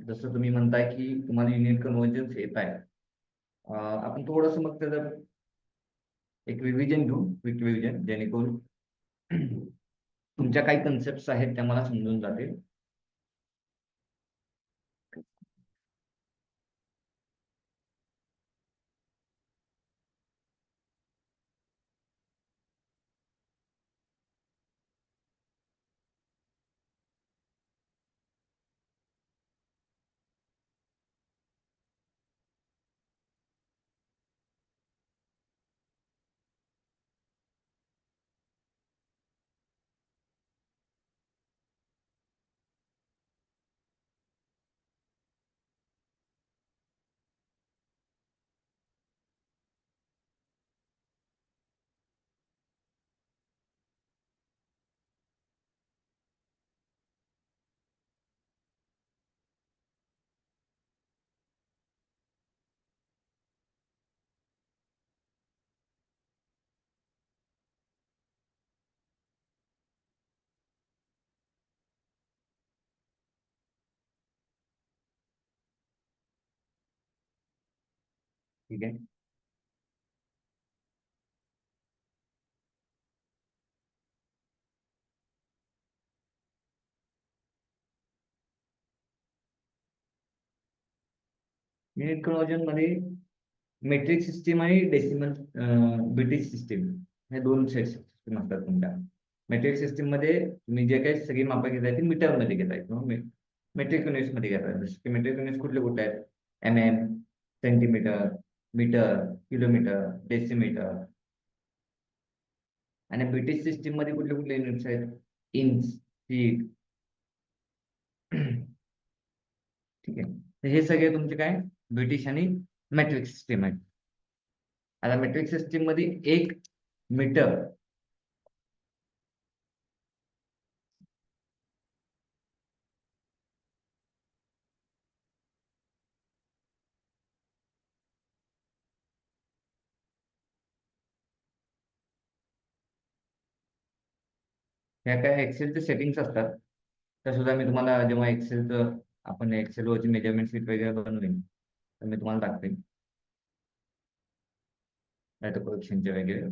जसं तुम्ही म्हणताय की तुम्हाला युनिट कन्व्हर्जन्स येत आहे. आपण थोडंसं मग त्याचं एक रिव्हिजन घेऊ, क्विक रिव्हिजन, जेणेकरून तुमच्या काही कन्सेप्ट आहेत त्या मला समजून जातील. ठीक आहे. युनिट कन्व्हर्जन मध्ये मेट्रिक सिस्टीम आणि डेसिमल ब्रिटिश सिस्टीम हे दोन सेट सिस्टीम असतात तुमच्या. मेट्रिक सिस्टीम मध्ये तुम्ही जे काही सगळी मापं घेताय ती मीटर मध्ये घेताय किंवा मेट्रिक युनिट्स मध्ये घेताय. जसं की मेट्रिक युनिट्स कुठले आहेत? MM, centimetre, metre, kilometre, decimetre. आणि ब्रिटिश सिस्टीम मध्ये कुठले कुठले युनिट्स आहेत? Inch, feet. ठीक आहे. तर हे सगळे तुमचे काय ब्रिटिश आणि मेट्रिक सिस्टीम आहेत. आता मेट्रिक सिस्टीम मध्ये एक मीटर ह्या काय एक्सेलचे सेटिंग्स असतात. त्या सुद्धा मी तुम्हाला जेव्हा एक्सेलचं आपण एक्सेलवरची मेजरमेंट शीट वगैरे बनवेन तर मी तुम्हाला दाखवेन डाटा प्रोडक्शनचे वगैरे.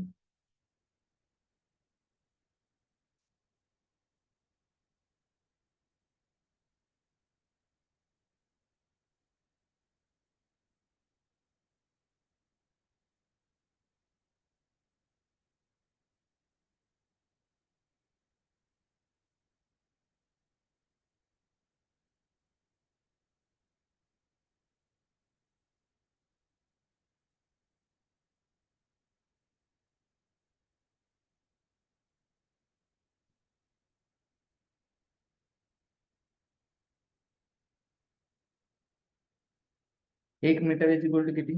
1 मीटर इज इक्वल टू किती?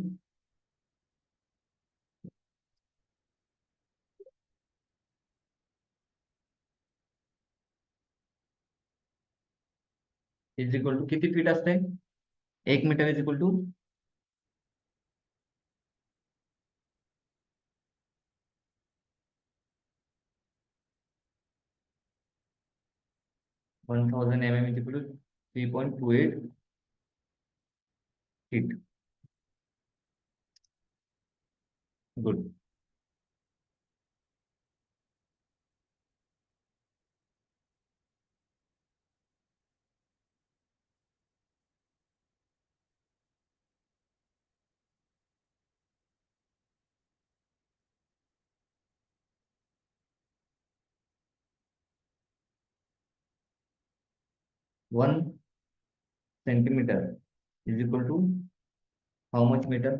इज इक्वल टू किती फीट असते? 1 metre is equal to 1000 mm is equal to 3.28 feet. Good. 1 centimetre is equal to how much metre?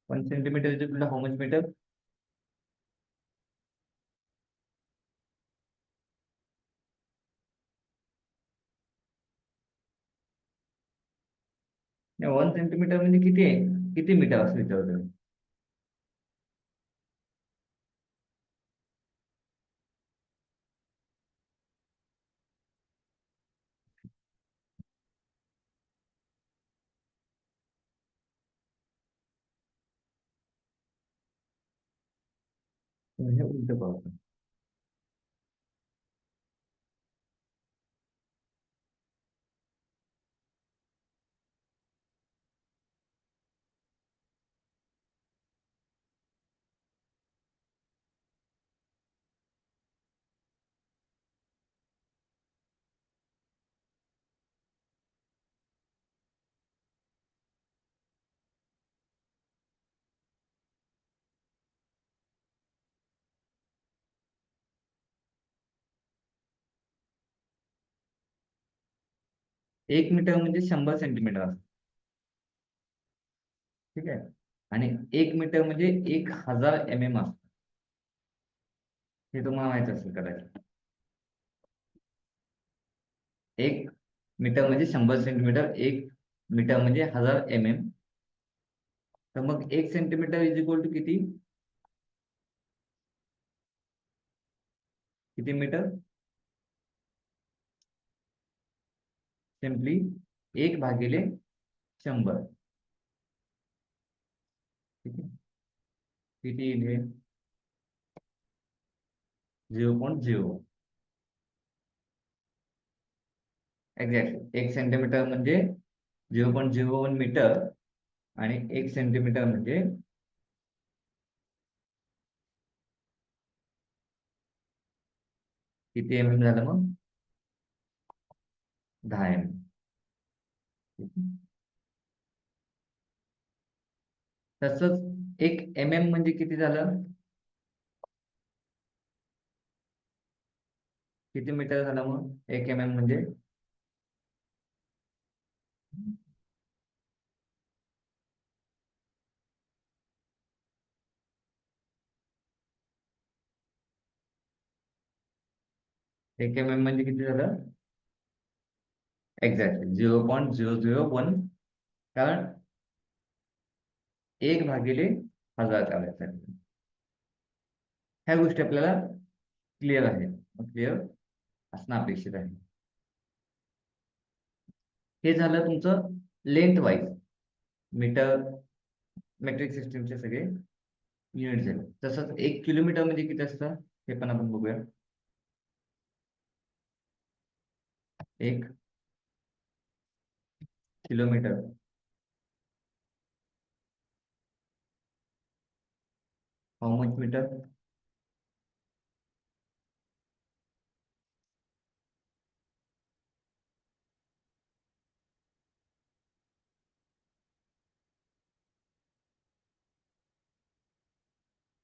1 centimetre is equal to how much metre? 1 centimetre म्हणजे किती आहे? किती metre असं विचारतो. हे उलट पाहतो. 1 मीटर म्हणजे 100 सेंटीमीटर असतं. ठीक आहे. आणि 1 मीटर म्हणजे 1000 mm असतं. हे तुम्हाला माहित असेल कदाचित. 1 मीटर म्हणजे 100 सेंटीमीटर, 1 मीटर म्हणजे 1000 mm. तर मग 1 सेंटीमीटर इज इक्वल टू किती? किती मीटर? सिम्पली 1/100. ठीक आहे. किती येईल हे? 0.0. एक्झॅक्टली 1 सेंटीमीटर म्हणजे 0.01 मीटर आणि 1 सेंटीमीटर म्हणजे किती झालं मग? 10 तसंच 1 म्हणजे किती झालं? किती मीटर झालं मग 1 म्हणजे? 1 म्हणजे किती झालं? एक्झॅक्टली 0.001. कारण 1/1000 करायचं. ह्या गोष्टी आपल्याला क्लिअर आहेत. क्लिअर असणं अपेक्षित आहे. हे झालं तुमचं लेंथ वाईज मीटर मेट्रिक सिस्टीमचे सगळे युनिट झाले. तसंच 1 किलोमीटर म्हणजे किती असतं हे पण आपण बघूया. 1 kilometre how much metre?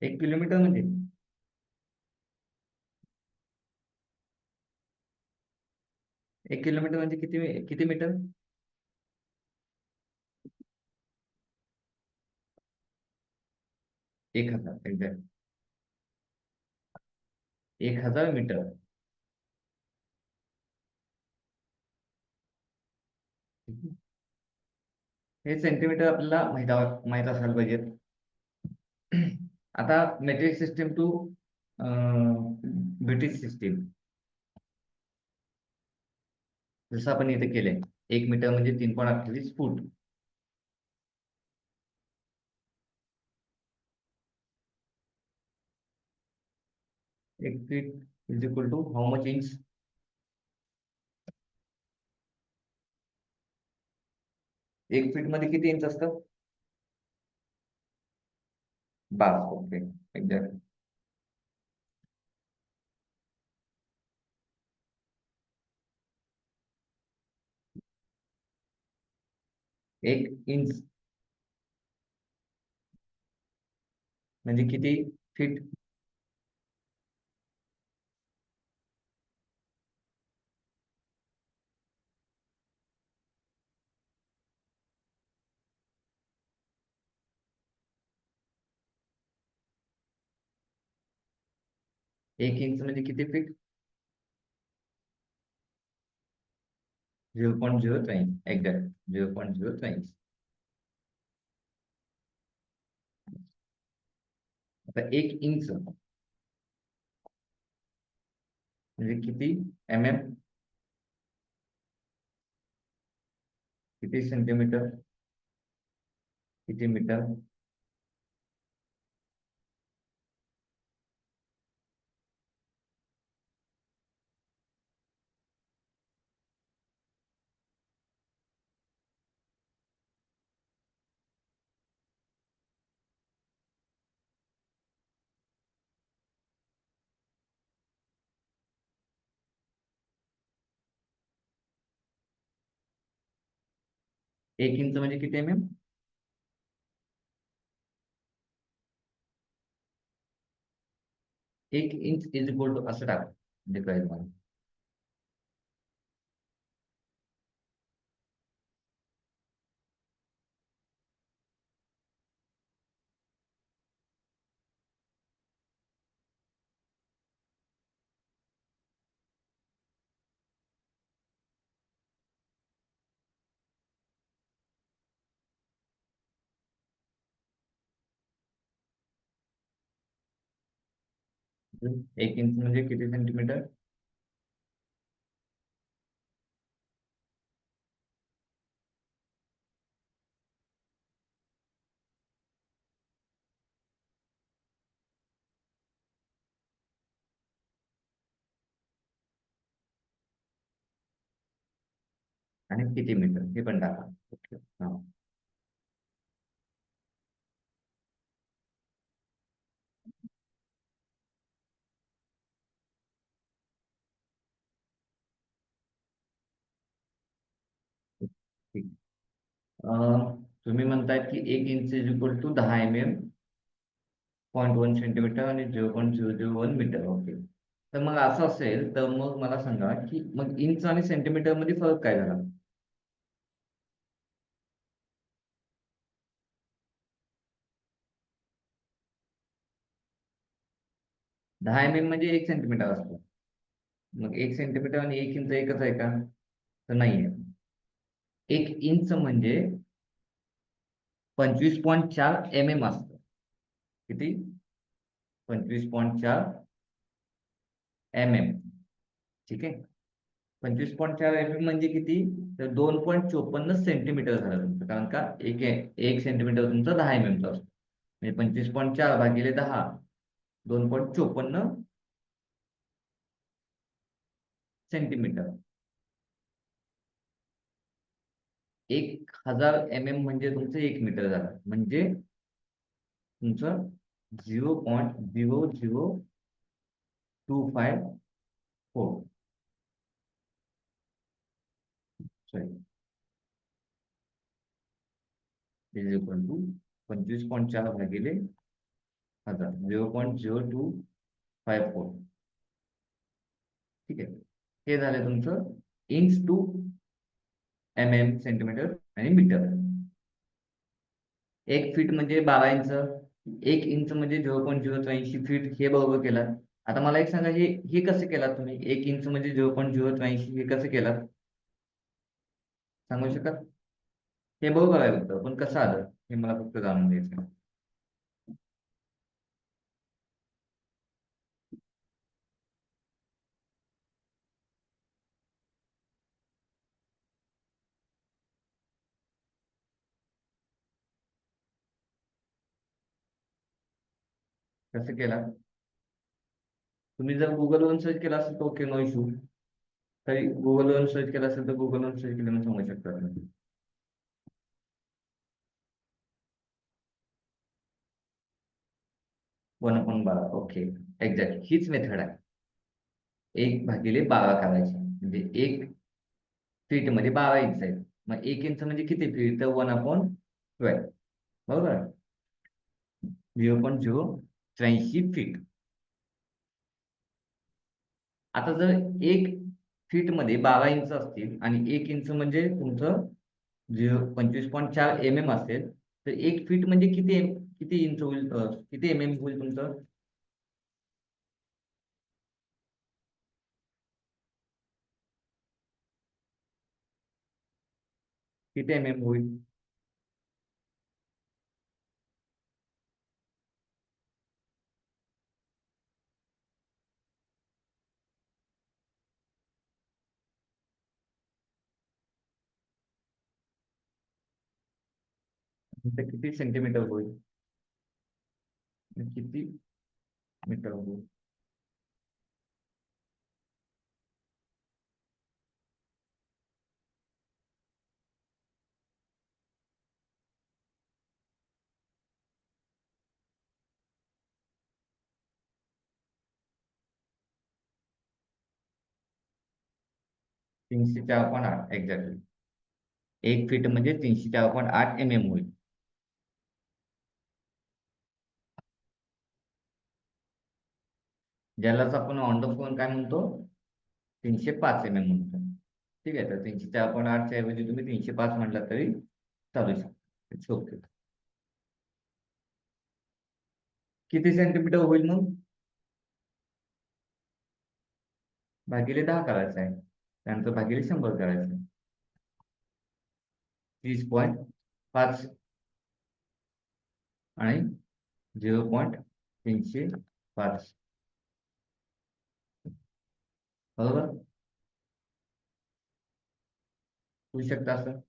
1 kilometre म्हणजे 1 किलोमीटर म्हणजे किती किती मीटर? 1000. Exact 1000 metre. हे सेंटीमीटर आपल्याला माहित असायला पाहिजेत. आता metric system to British system जसं आपण इथे केलंय. 1 मीटर म्हणजे 3.48 foot. 1 feet is equal to how much inch? 1 feet मध्ये किती इंच असतं? 12. ओके. एक्झॅक्ट 1 इंच म्हणजे किती फीट? 1 इंच म्हणजे किती फीट? 0.03. एक्झॅक्ट 0.03. आता 1 इंच म्हणजे किती किती सेंटीमीटर? किती मीटर? 1 इंच म्हणजे किती MM? 1 inch is equal to असं टाक म्हणजे कळेल मला. हम्म. 1 इंच म्हणजे किती सेंटीमीटर? आणि किती मीटर हे पण टाका. ओके. हा. ठीक. तुम्ही म्हणताय की 1 inch is equal to 10 mm, 0.1 centimetre आणि 0.001 मीटर. ओके. तर मग असं असेल तर मग मला सांगा की मग इंच आणि सेंटीमीटर मध्ये फरक काय झाला? 10 mm म्हणजे 1 सेंटीमीटर असतो. मग 1 सेंटीमीटर आणि 1 इंच एकच आहे का? तर नाहीये. 1 इंच म्हणजे 25.4 mm असतं. किती? 25.4 mm. ठीक आहे. 25.4 mm म्हणजे किती? तर 2.54 सेंटीमीटर झालं तुमचं, कारण का एक एक सेंटीमीटर तुमचं 10 mm असतो. म्हणजे 25.4 भागिले 10, 2.54 सेंटीमीटर. 1000 mm म्हणजे तुमचं 1 मीटर झालं. म्हणजे तुमचं 0.00254, सॉरी, इज इक्वल टू 25.4 भागिले 1000, 0.0254. ठीक आहे. हे झालं तुमचं इंच टू MM, सेंटीमीटर आणि मीटर. 1 फीट म्हणजे 12 इंच. 1 इंच म्हणजे 0.083 फीट. हे बरोबर केलं. आता मला एक सांगा, हे हे कसं केलात तुम्ही? 1 इंच म्हणजे 0.083 हे कसं केलात? सांगू शकाल? हे बरोबर आहे फक्त, पण कसं आलं हे मला फक्त जाणून घ्यायचं आहे. कसं केला? तुम्ही जर गुगलवरून सर्च केला असेल तर ओके, नो इश्यू. तरी गुगलवरून सर्च केला असेल तर गुगलवरून सर्च केल्यानं सांगू शकता तुम्ही. 1/12. ओके. एक्झॅक्ट हीच मेथड आहे. 1/12 करायची म्हणजे 1 फीट मध्ये 12 इंच आहे. मग 1 इंच म्हणजे किती फीट? तर 1/12. बरोबर. 0.083 फीट. आता जर 1 फीट मध्ये 12 इंच असतील आणि 1 इंच म्हणजे तुमचं 25.4 MM असेल, तर 1 फीट म्हणजे किती किती इंच होईल, किती MM होईल तुमचं? किती MM होईल? तर किती सेंटीमीटर होईल? किती मीटर होईल? 304.8 एक्झॅक्टली. 1 फीट म्हणजे 304.8 होईल. ज्यालाच आपण ऑन द फोन काय म्हणतो, 305 म्हणतो. ठीक आहे, तर 304.8च्या ऐवजी तुम्ही 305 म्हटलं तरी चालू शकतो. It's okay. किती सेंटीमीटर होईल मग? भागिले 10 करायचं आहे, त्यानंतर भागिले 100 करायचं आहे. 30.5 आणि 0.305, बरोबर होऊ शकतं असं.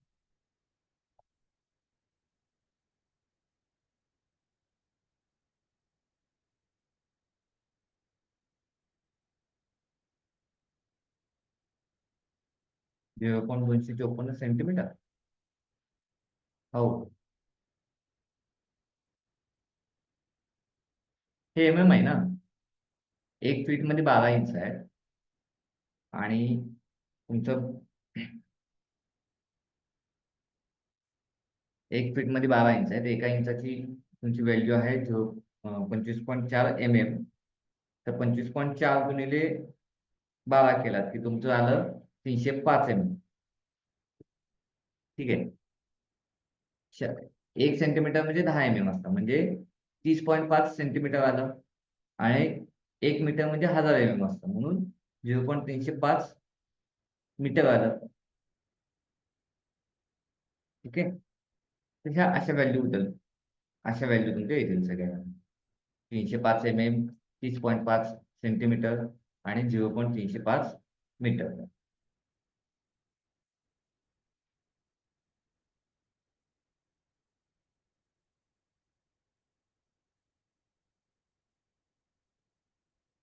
0.254 सेंटीमीटर. हो, हे आहे ना. 1 फीट मध्ये 12 इंच आहे, आणि तुमचं 1 फीट मध्ये 12 इंच आहे, तर एका इंचाची तुमची व्हॅल्यू आहे 25.4 तर 25.4 गुणिले 12 केलात की तुमचं आलं 305 ठीक आहे. 1 सेंटीमीटर म्हणजे 10 असतं, म्हणजे 30.5 सेंटीमीटर आलं. आणि 1 मीटर म्हणजे 1000 असतं, म्हणून 0.305 मीटर आलं. ठीक आहे, तर ह्या अशा व्हॅल्यू तुमच्या येतील सगळ्या. 305 30.5 सेंटीमीटर आणि 0.305 मीटर.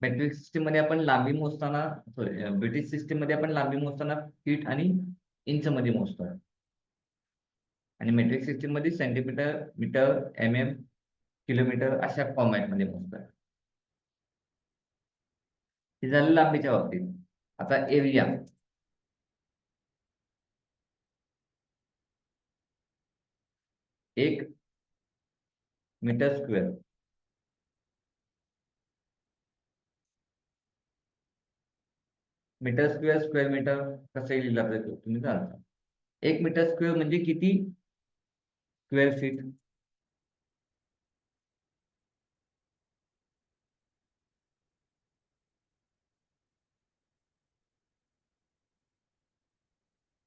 मेट्रिक सिस्टीम मध्ये आपण लांबी मोजताना, सॉरी, ब्रिटिश सिस्टीम मध्ये आपण लांबी मोजताना फीट आणि इंच मध्ये मोजतो, आणि मेट्रिक सिस्टीम मध्ये सेंटीमीटर, मीटर, किलोमीटर अशा फॉर्मॅट मध्ये मोजतात. हे झालं लांबीच्या बाबतीत. आता area. 1 metre square. Metre square, square metre कसंही लिहिला तरी तुम्ही चालता. 1 मीटर स्क्वेअर म्हणजे किती स्क्वेअर फीट?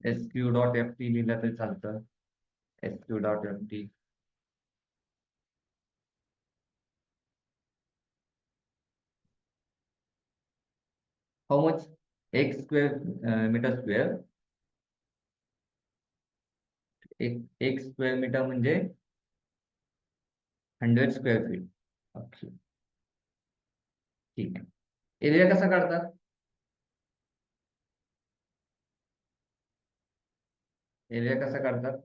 SQ.FT लिहिलं तरी चालतं. SQ.FT. How much? 1 square metre square. एक स्क्वेअर मीटर म्हणजे 100 स्क्वेअर फीट. ओके, ठीक आहे. एरिया कसा काढतात? एरिया कसा काढतात?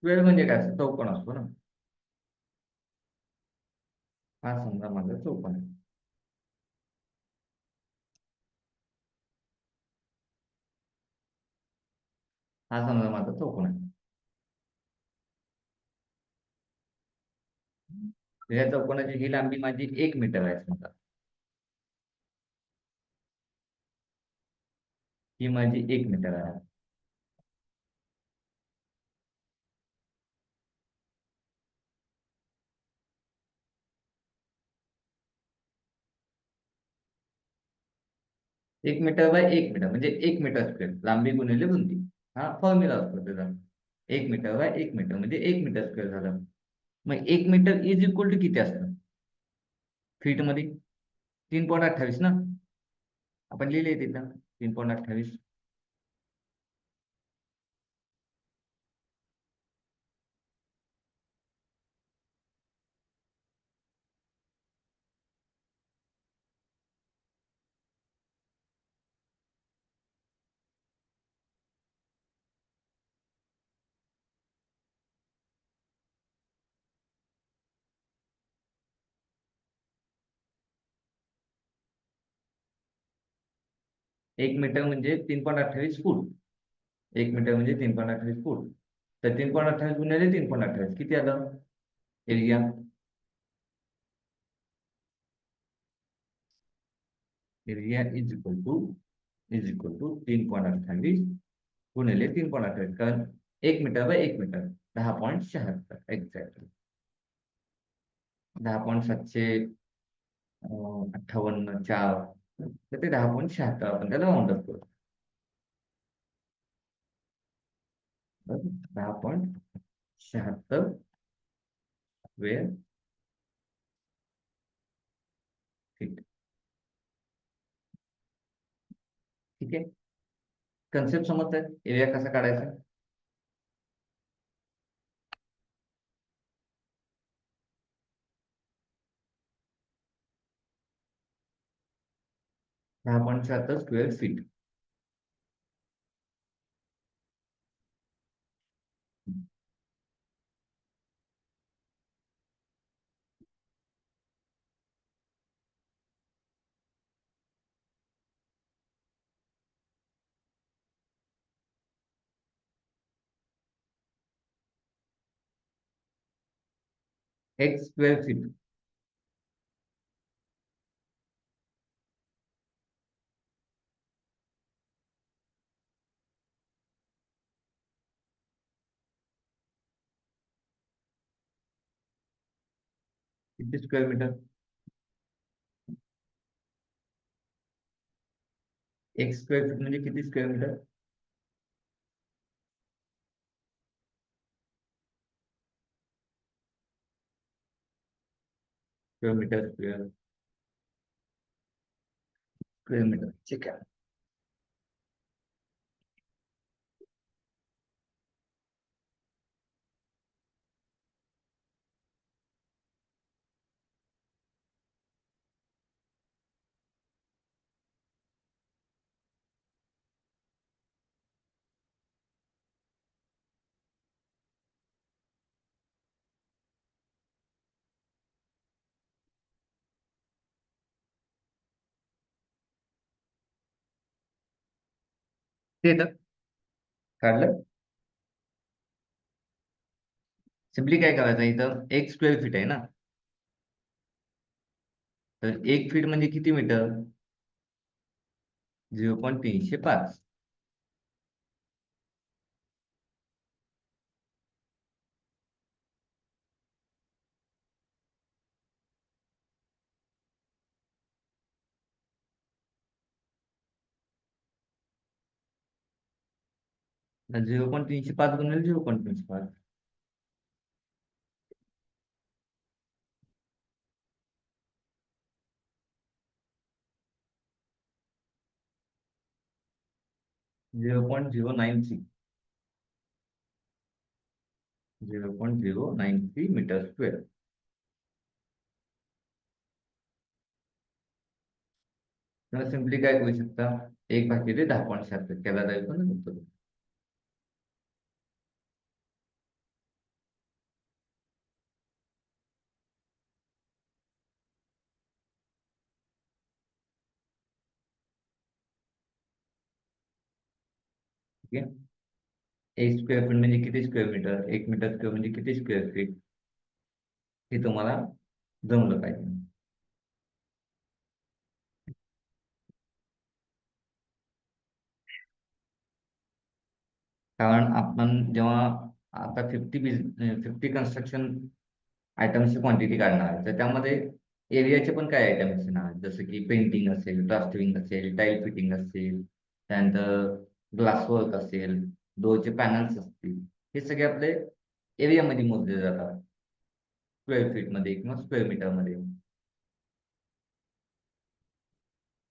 स्क्वेअर म्हणजे काय असतं? चौकोन असतो ना. हा समजा माझा चौकोन आहे. हा समजा माझा चौकोन आहे. या चौकोनाची ही लांबी माझी 1 मीटर आहे समजा. ही माझी 1 मीटर आहे. 1 मीटर बाय 1 मीटर म्हणजे 1 मीटर स्क्वेअर, लांबी गुणिले रुंदी. हा फॉर्म्युला असतो त्याचा. 1 मीटर बाय 1 मीटर म्हणजे 1 मीटर स्क्वेअर झालं. मग 1 मीटर इज इक्वल टू किती असतं फीट मध्ये? 3.28 ना. आपण लिहिले तिथं 3.28. 1 मीटर म्हणजे 3.28 फूट. 1 मीटर म्हणजे 3.28 फूट. तर 3.28 गुणिले 3.28 किती आलं area? Area is equal to 3.28 गुणिले 3.28, कारण 1 मीटर बाय 1 मीटर 10.76 एक्झॅक्टली. 10.758 तर ते 10.76 आपण त्याला राऊंड अप करू. 10.76 स्क्वेअर फीट. ठीक आहे, कन्सेप्ट समजताय एरिया कसा काढायचा? 10.76 square feet. X square feet. किती square metre? X square feet म्हणजे किती square metre? Square metre, square metre. ठीक आहे. ते तर काढलं. सिम्पली काय करायचं, इथं 1 स्क्वेअर फीट आहे ना, तर 1 फीट म्हणजे किती मीटर? 0.305. 0.305 गुणिले 0.305. 0.093. 0.093 मीटर स्क्वेअर. किंवा सिम्पली काय करू शकता, 1/10.76 केला जाईल पण उत्तर. ठीक आहे. 1 स्क्वेअर फीट म्हणजे किती स्क्वेअर मीटर? 1 मीटर स्क्वेअर म्हणजे किती स्क्वेअर फीट? हे तुम्हाला जमलं पाहिजे. कारण आपण जेव्हा आता 50 कन्स्ट्रक्शन आयटमची क्वांटिटी काढणार आहे, तर त्यामध्ये एरियाचे पण काय आयटम्स येणार, जसं की पेंटिंग असेल, प्लास्टरिंग असेल, टाईल फिटिंग असेल, त्यानंतर ग्लासवर्क असेल, डोअरचे पॅनल्स असतील. हे सगळे आपले एरियामध्ये मोजले जातात, स्क्वेअर फीटमध्ये किंवा स्क्वेअर मीटरमध्ये.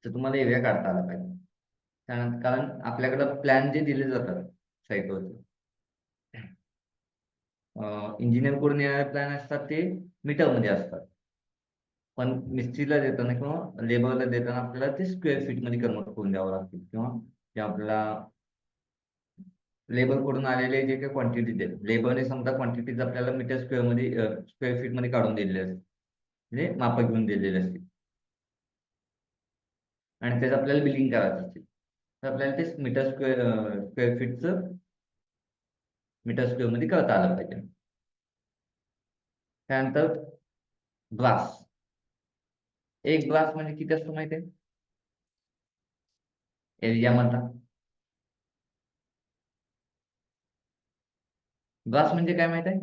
तर तुम्हाला एरिया काढता आला पाहिजे. त्यानंतर कारण आपल्याकडं प्लॅन जे दिले जातात साईटवरती, इंजिनियर कडून येणारे प्लॅन असतात ते मीटरमध्ये असतात, पण मिस्त्रीला देताना किंवा लेबरला देताना आपल्याला ते स्क्वेअर फीट मध्ये कन्वर्ट करून द्यावं लागतील, किंवा जे आपल्याला लेबर कडून आलेले जे काही क्वांटिटी देत, लेबरने समजा क्वांटिटीज आपल्याला मीटर स्क्वेअर मध्ये स्क्वेअर फीट मध्ये काढून दिलेले असते, म्हणजे मापं घेऊन दिलेले असते, आणि त्याचं आपल्याला बिलिंग करायचं असते. तर आपल्याला ते स्क्वेअर फीटचं मीटर स्क्वेअर मध्ये करता आलं पाहिजे. त्यानंतर ग्लास. एक ग्लास म्हणजे किती असतो माहिती आहे एरिया मधला? ग्लास म्हणजे काय माहित आहे?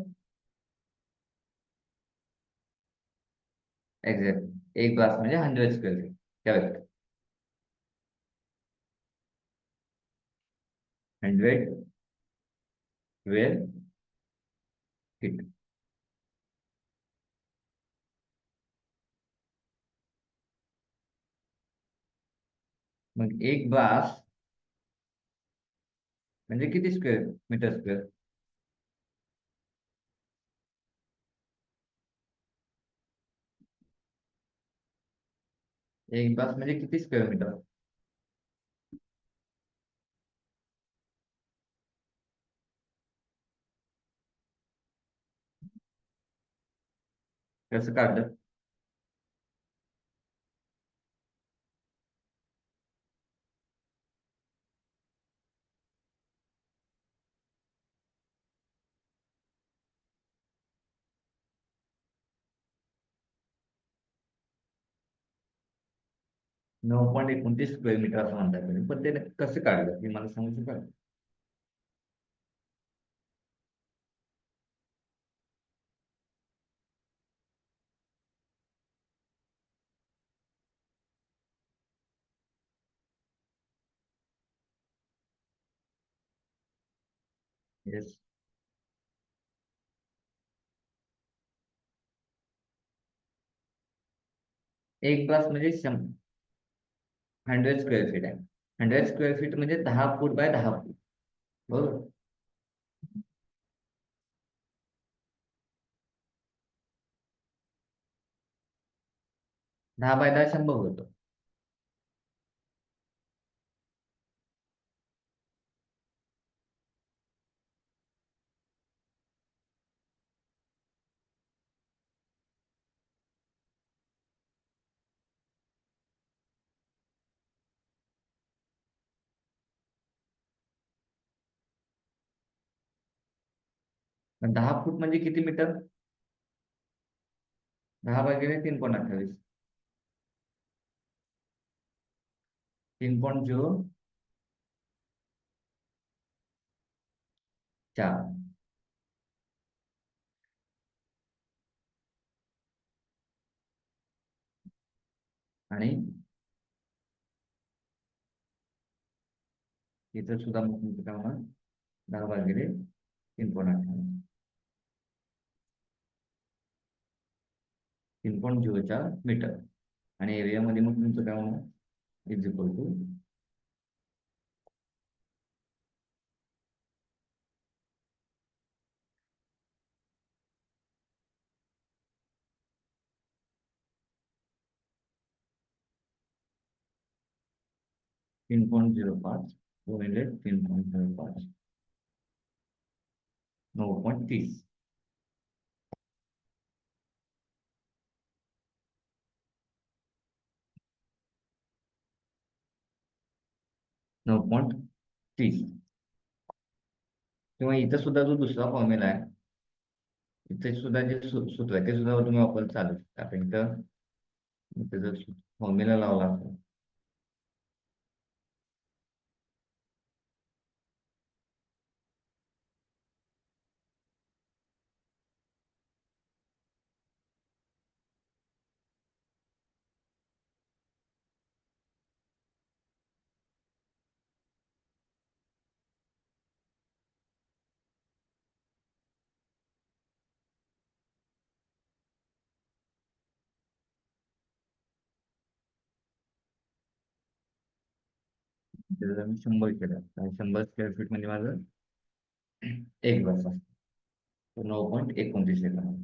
एक्झॅक्ट एक ग्लास म्हणजे 100 square feet. Correct. 100 square feet. मग एक ग्लास म्हणजे किती मीटर स्क्वेअर? एक ग्लास म्हणजे किती स्क्वेअर मीटर? कसं काढलं? 9.29 स्क्वेअर मीटर असं म्हणतात तुम्ही. पण ते कसं काढलं हे मला सांगू शकाल? येस. एक ग्लास म्हणजे 100 स्क्वेअर फीट आहे. 100 स्क्वेअर फीट म्हणजे 10 फूट बाय 10 फूट. बरोबर. 10 बाय 10 100 होतं. 10 फूट म्हणजे किती मीटर? 10 भागिले 3.28. 3.04. आणि इथं सुद्धा मग तुमचं काय होणार? 10 भागिले 3.28. 3.04 मीटर. आणि एरियामध्ये मग तुमचं काय होणार? इज इक्वल टू 3.05 गुणिले 3.05. 9.30. 9.30. किंवा इथं सुद्धा जो दुसरा फॉर्म्युला आहे, इथे सुद्धा जे सूत्र आहे ते सुद्धा तुम्ही वापरून चालू शकता. आपण इथं त्याचा फॉर्म्युला लावला असता. त्याचं मी 100 केलं. 100 स्क्वेअर फीट म्हणजे माझं एक बस असतो. 9.29 येतं.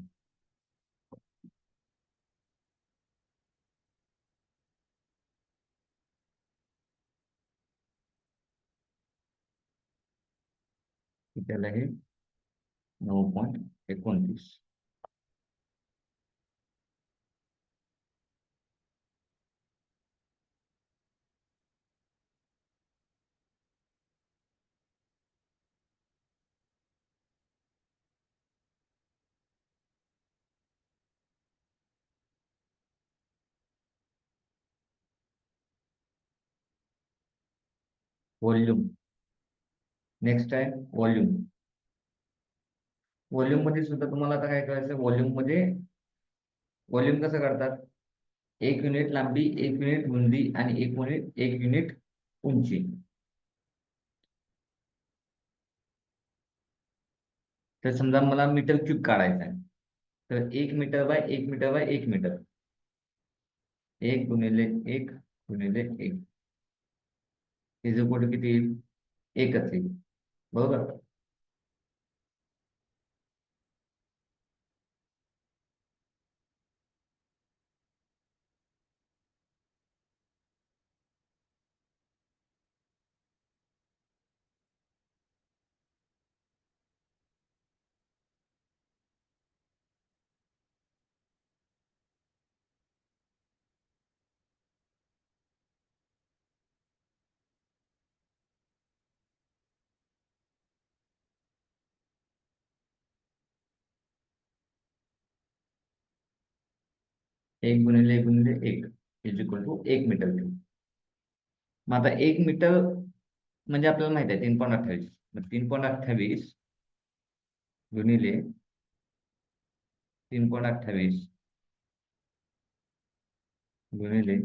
त्याला हे 9.29. व्हॉल्यूम. नेक्स्ट आहे व्हॉल्यूम. व्हॉल्यूम मध्ये सुद्धा तुम्हाला आता काय करायचं, व्हॉल्यूम मध्ये व्हॉल्यूम कसं करतात, 1 युनिट लांबी, 1 युनिट रुंदी आणि 1 युनिट उंची. तर समजा मला मीटर क्यूब काढायचा आहे, तर 1 metre by 1 metre by 1 metre, 1 गुणिले 1 गुणिले 1 हे जो कोड किती येईल, एकच येईल. बरोबर. 1 गुणिले 1 गुणिले 1 is equal to 1 metre cube. मग आता 1 मीटर म्हणजे आपल्याला माहिती आहे 3.28. मग 3.28 गुणिले 3.28 गुणिले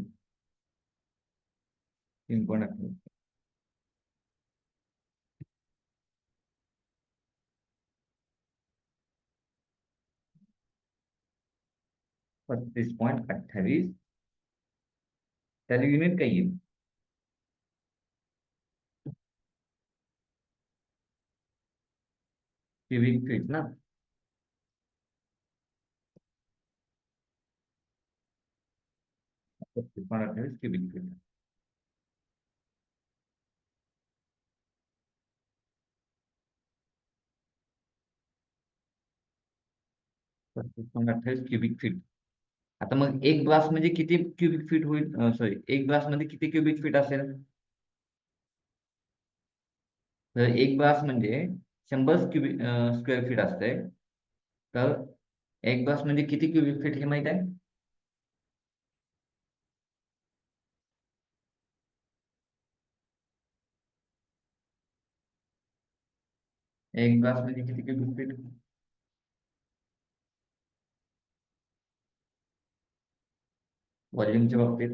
3.28, 35.28. त्याला युनिट काय येईल, क्युबिक फीट ना. ते पण 28 क्युबिक फीट. पण 28 क्युबिक फीट. आता मग एक ग्लास म्हणजे किती क्युबिक फीट होईल, सॉरी, एक ग्लास मध्ये किती क्युबिक फीट असेल. तर एक ग्लास म्हणजे 100 स्क्वेअर फीट असते. तर एक ग्लास म्हणजे किती क्युबिक फीट हे माहित आहे. एक ग्लास म्हणजे किती क्युबिक फीट. व्हॉल्यूमच्या बाबतीत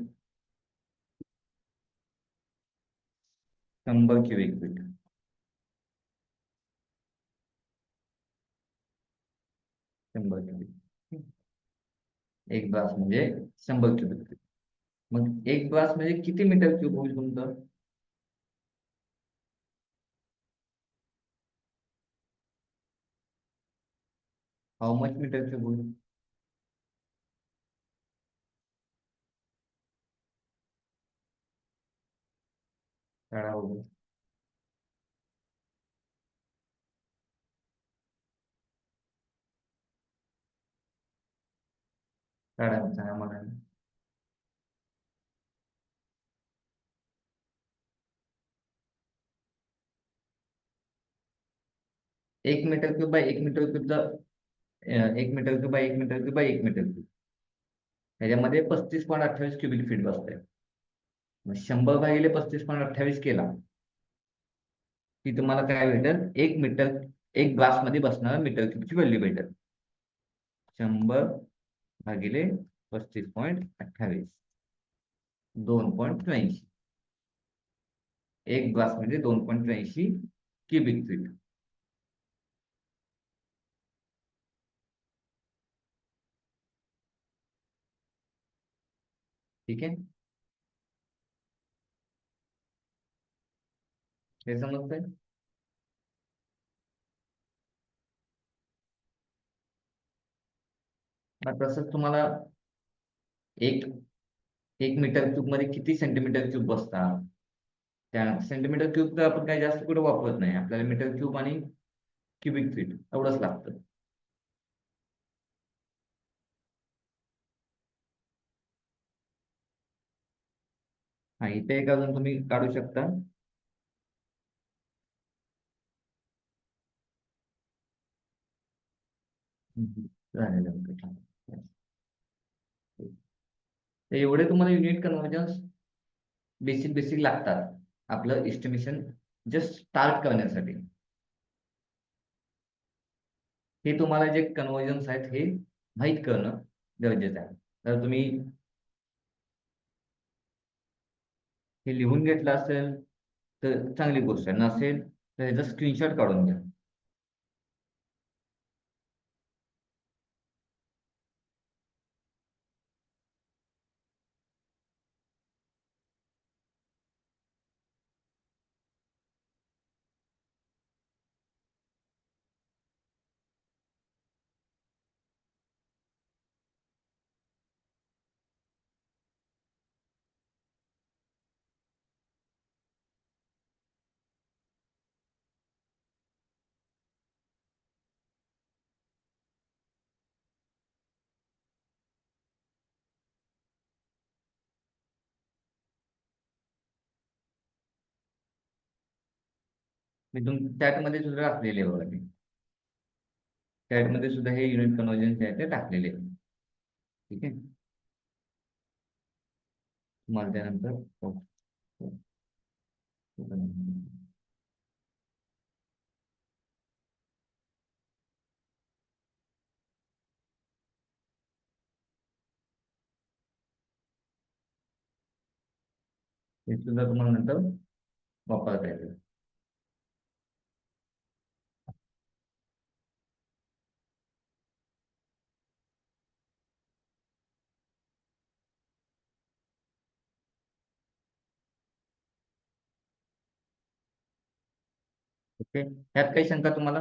100 क्युबिक फीट. 100 क्युबिक. एक ग्लास म्हणजे 100 क्युबिक फीट. मग एक ग्लास म्हणजे किती मीटर क्यूब होईल तुमचं. हाऊ मच मीटर क्यूब होईल. काढा बघू. काढा सांगा मला. 1 मीटर क्यूब बाय 1 मीटर क्यूबचा, 1 metre cube by 1 metre cube by 1 metre cube, ह्याच्यामध्ये 35.28 क्युबिक फीट बसते. मग 100 भागिले 35.28 केला की तुम्हाला काय भेटेल, 1 मीटर, एक ग्लास मध्ये बसणारा मीटर क्यूबची व्हॅल्यू भेटेल. 100 भागिले 35.28, 2.83. एक ग्लास म्हणजे 2.83 क्युबिक फीट. ठीक आहे, हे समजतंय. मग तसंच तुम्हाला एक एक मीटर क्यूब मध्ये किती सेंटीमीटर क्यूब बसतात. त्या सेंटीमीटर क्यूब तर आपण काही जास्त कुठे वापरत नाही, आपल्याला मीटर क्यूब आणि क्युबिक फीट एवढंच लागतं. हा, इथे एक अजून तुम्ही काढू शकता. झालेलं आहे. तर एवढे तुम्हाला युनिट कन्व्हर्जन्स बेसिक बेसिक लागतात. आपलं एस्टिमेशन जस्ट स्टार्ट करण्यासाठी. हे तुम्हाला जे कन्वर्जन्स आहेत हे माहीत करणं गरजेचं आहे. तर तुम्ही हे लिहून घेतलं असेल तर चांगली गोष्ट आहे, नसेल तर ह्याचा स्क्रीनशॉट काढून घ्या. मी चॅटमध्ये सुद्धा टाकलेले आहे बघा ते. चॅटमध्ये सुद्धा हे युनिट कन्वर्जन जे आहे ते टाकलेले आहे. ठीक आहे. तुम्हाला त्यानंतर हे सुद्धा तुम्हाला नंतर वापरता येईल. ओके, ह्यात काही शंका तुम्हाला?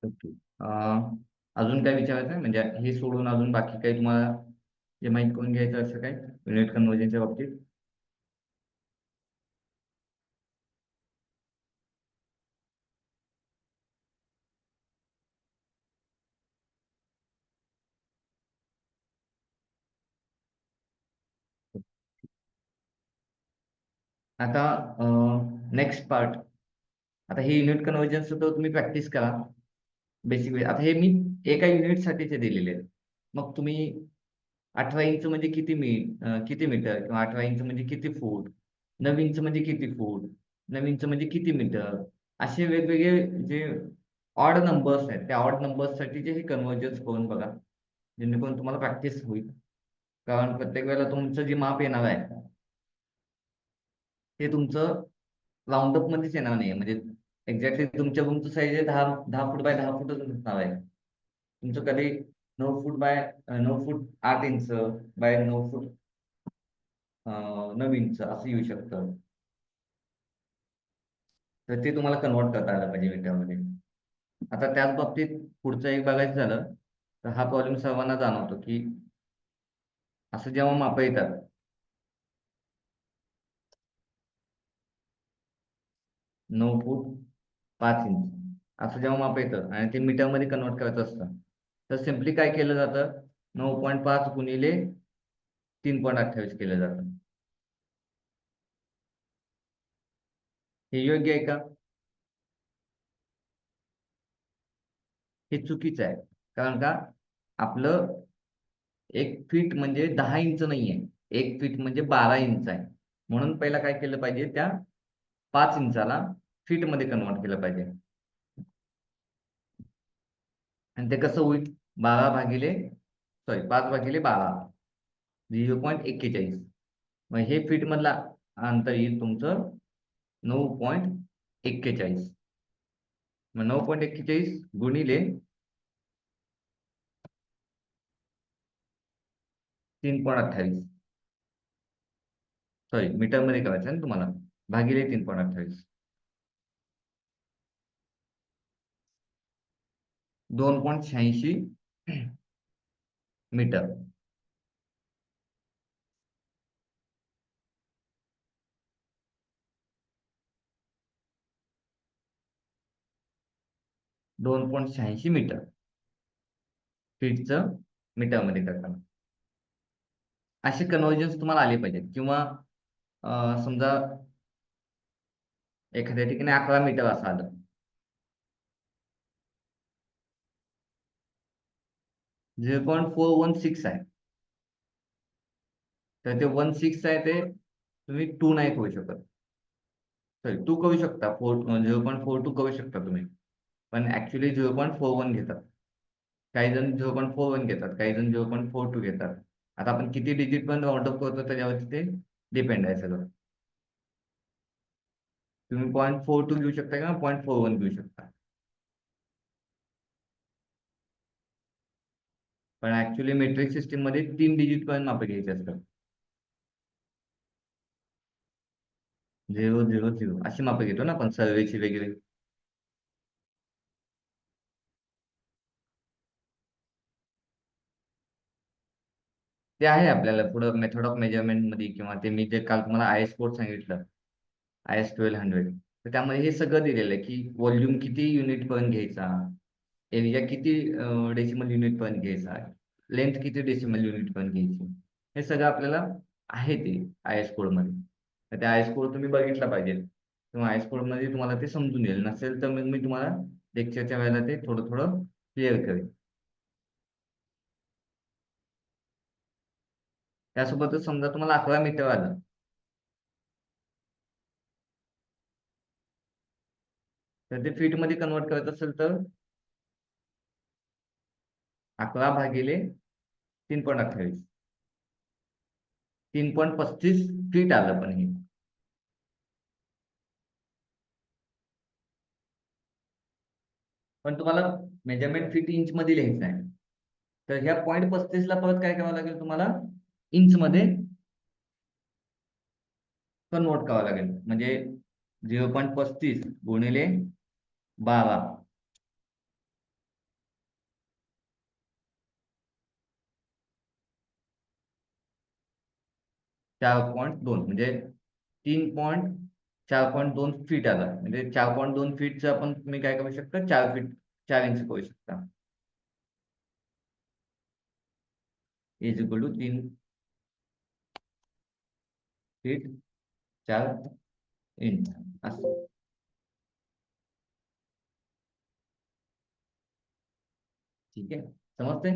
ओके. अजून काय विचारायचं आहे म्हणजे हे सोडून अजून बाकी काही तुम्हाला जे माहित करून घ्यायचं असं काय युनिट कन्वर्जनच्या बाबतीत? आता नेक्स्ट पार्ट. आता हे युनिट कन्वर्जन्स तर तुम्ही प्रॅक्टिस करा बेसिक. आता हे मी एका युनिटसाठीचे दिलेले आहेत. मग तुम्ही 18 इंच म्हणजे किती मीटर, किंवा 18 इंच म्हणजे किती फूट, 9 इंच म्हणजे किती फूट, 9 इंच म्हणजे किती मीटर, असे वेगवेगळे जे ऑड नंबर्स आहेत त्या ऑड नंबर्ससाठी जे हे कन्वर्जन्स करून बघा, जेणेकरून तुम्हाला प्रॅक्टिस होईल. कारण प्रत्येक वेळेला तुमचं जे माप येणार आहे ते तुमचं राऊंड अप मध्येच येणार नाही, म्हणजे एक्झॅक्टली तुमच्या रूमचं साईज आहे 10 10 फूट बाय 10 फूटच असणार आहे. तुमचं कधी 9 फूट 8 इंच बाय 9 फूट 9 इंच असं येऊ शकतं. तर ते तुम्हाला कन्वर्ट करता आलं पाहिजे मीटरमध्ये. आता त्याच बाबतीत पुढचं एक बघायचं झालं तर हा प्रॉब्लेम सर्वांना जाणवतो की असं जेव्हा मापं येतात 9 फूट 5 इंच असं जेव्हा माप येतं आणि ते मीटरमध्ये कन्वर्ट करायचं असतं, तर सिम्पली काय केलं जातं, 9.5 गुणिले 3.28 केलं जातं. हे योग्य आहे का? हे चुकीचं आहे. कारण का, आपलं 1 फीट म्हणजे 10 इंच नाहीये, 1 फीट म्हणजे 12 इंच आहे. म्हणून पहिला काय केलं पाहिजे, त्या 5 इंचाला फीटमध्ये कन्वर्ट केलं पाहिजे. आणि ते कसं होईल, 5/12 0.41. मग हे फीट मधला अंतर येईल तुमचं 9.41. मग 9.41 गुणिले 3.28, सॉरी मीटरमध्ये करायचं आहे ना तुम्हाला, भागिले 3.28, 2.86 मीटर. 2.86 मीटर फीटचं मीटरमध्ये करताना असे कन्वर्जन्स तुम्हाला आले पाहिजेत. किंवा समजा एखाद्या ठिकाणी 11 मीटर असं आलं, 0.416 आहे. तर ते 16 आहे, ते तुम्ही 2 नाही करू शकत. सॉरी, 2 करू शकता, 0.42 करू शकता तुम्ही, पण ऍक्च्युली 0.41 घेतात. काही जण 0.41 घेतात, काही जण 0.42 घेतात. आता आपण किती डिजिट पण राऊंड अप करतो त्याच्यावरती ते डिपेंड आहे सगळं. तुम्ही 0.42 घेऊ शकता किंवा 0.41 घेऊ शकता. पण ऍक्च्युली मेट्रिक सिस्टीम मध्ये 3 डिजिट पण मापे घ्यायचे असतात. 000 अशी मापे घेतो ना आपण सर्वेची वगैरे. ते आहे आपल्याला पुढं मेथड ऑफ मेजरमेंट मध्ये, किंवा ते मी जे काल तुम्हाला आय एस कोड सांगितलं, IS 1200, तर त्यामध्ये हे सगळं दिलेलं आहे की व्हॉल्यूम किती युनिट पर्यंत घ्यायचा, एरिया किती डेसिमल युनिट पर्यंत घ्यायचा, लेंथ किती डेसिमल युनिट पर्यंत घ्यायची, हे सगळं आपल्याला आहे ते आय एस कोड मध्ये. तर त्या आय एस कोड तुम्ही बघितला पाहिजे, किंवा आय एस कोड मध्ये तुम्हाला ते समजून येईल. नसेल तर मग मी तुम्हाला लेक्चरच्या वेळेला ते थोडं थोडं क्लिअर करेन. त्यासोबतच समजा तुम्हाला 11 मीटर आलं, तर ते फीट मध्ये कन्वर्ट करत असेल तर 11/3.28, 3.35 फीट आलं पण हे. पण तुम्हाला मेजरमेंट फीट इंच मध्ये लिहायचं आहे. तर ह्या 0.35 ला परत काय करावं लागेल तुम्हाला, इंच मध्ये कन्वर्ट करावं लागेल. म्हणजे 0.35 गुणिले 12, 4.2, म्हणजे 4.2 फीट आला. म्हणजे 4.2 फीटचं आपण तुम्ही काय करू शकता, 4 फीट 4 इंच करू शकता. = 3 फीट 4 इंच असं. ठीक आहे, समजते.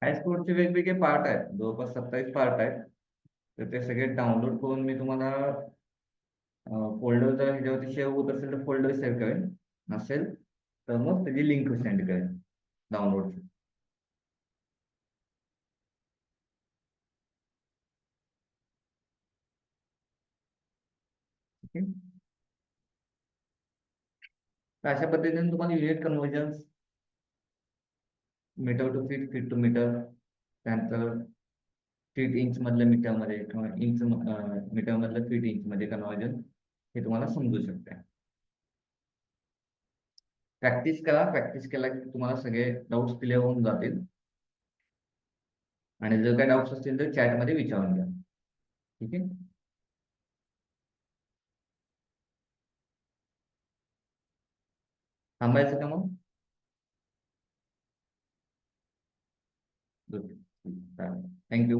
हायस्कोडचे वेगवेगळे पार्ट आहेत, जवळपास 27 पार्ट आहेत. तर ते सगळे डाउनलोड करून मी तुम्हाला फोल्डर, जर ह्याच्यावरती सेव्ह होत असेल तर फोल्डर सेव्ह करेन, नसेल तर मग त्याची लिंक सेंड करेन डाउनलोडची. ठीक आहे. तर अशा पद्धतीने तुम्हाला unit conversion, metre to feet, feet to metre, त्यानंतर फीट इंच मधलं मीटर मध्ये, किंवा इंच मीटर मधलं फीट इंच मध्ये कन्वर्जन, हे तुम्हाला समजू शकते. प्रॅक्टिस करा, प्रॅक्टिस केला की तुम्हाला सगळे डाऊट्स क्लिअर होऊन जातील. आणि जर काही डाऊट्स असतील तर चॅटमध्ये विचारून घ्या. ठीक आहे. थांबायचं का मग? थँक्यू.